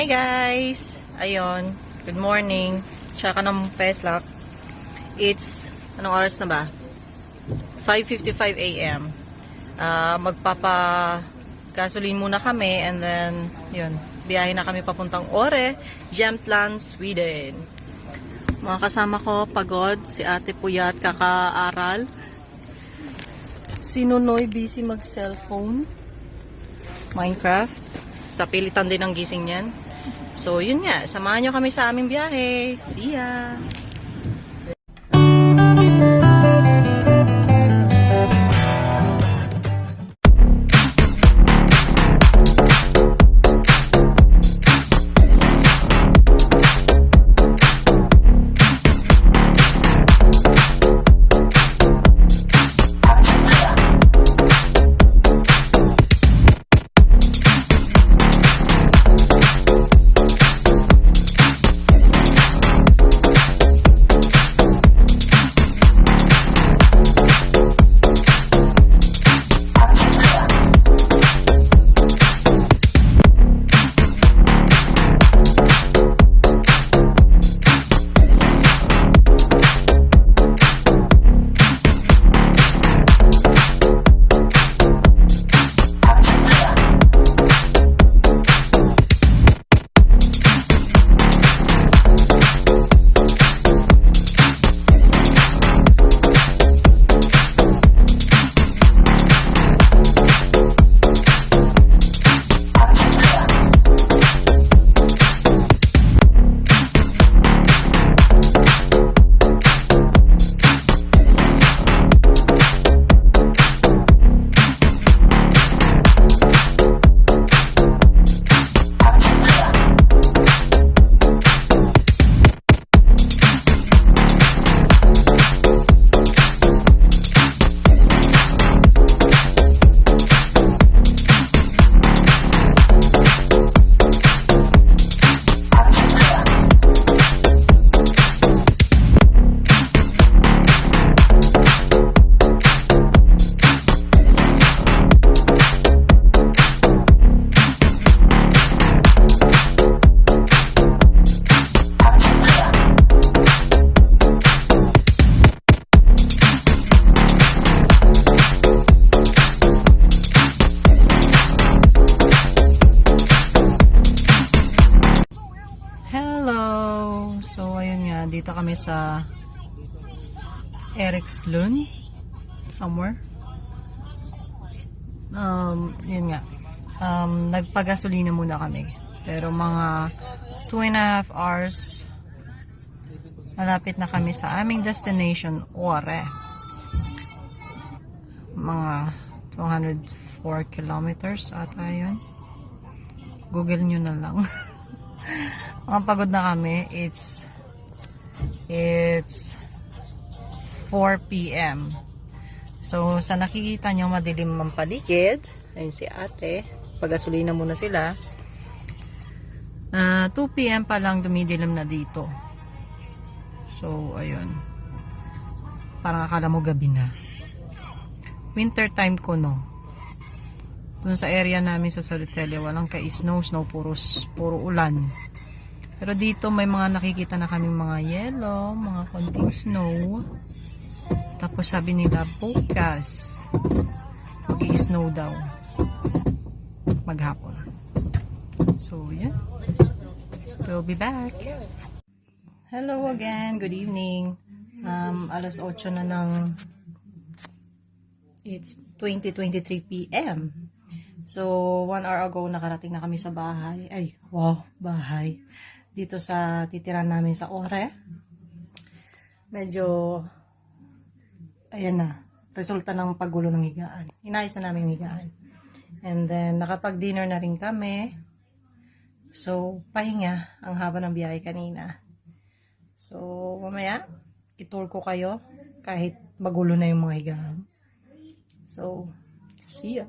Hi guys! Ayun, good morning. Tsaka ng Peslak. It's, anong oras na ba? 5:55 a.m. Magpapa-gasoline muna kami and then, yun, biyahe na kami papuntang Åre, Jämtland, Sweden. Mga kasama ko, pagod, si ate puyat, kakaaral. Si Nonoy busy mag-cellphone. Minecraft. Sa pilitan din ang gising niyan. So, yun nga. Samahan nyo kami sa aming biyahe. See ya! Dito kami sa Erikslund somewhere. Yun nga. Nagpagasolina muna kami. Pero mga 2.5 hours malapit na kami sa aming destination, Åre. Mga 204 kilometers ata yun. Google nyo na lang. Mga pagod na kami. It's 4 p.m. So, sa nakikita nyo, madilim ang paligid. Ayun si ate. Pagasolina muna sila. 2 p.m. pa lang dumidilim na dito. So, ayun. Parang akala mo gabi na. Winter time ko, no? Dun sa area namin sa Solitelio, walang ka-snow, puro ulan. Pero dito may mga nakikita na kaming mga yellow, mga konting snow. Tapos sabi nila, bukas mag-i-snow daw maghapon. So, yeah. We'll be back. Hello again. Good evening. Alas 8 na ng it's 20:23 p.m. So, 1 hour ago, nakarating na kami sa bahay. Ay, wow, bahay. Dito sa titiran namin sa Åre. Medyo, ayan na, resulta ng paggulo ng higaan. Inayos na namin higaan. And then, nakapag-dinner na rin kami. So, pahinga ang haba ng biyahe kanina. So, mamaya, itour ko kayo kahit magulo na yung mga higaan. So, see ya!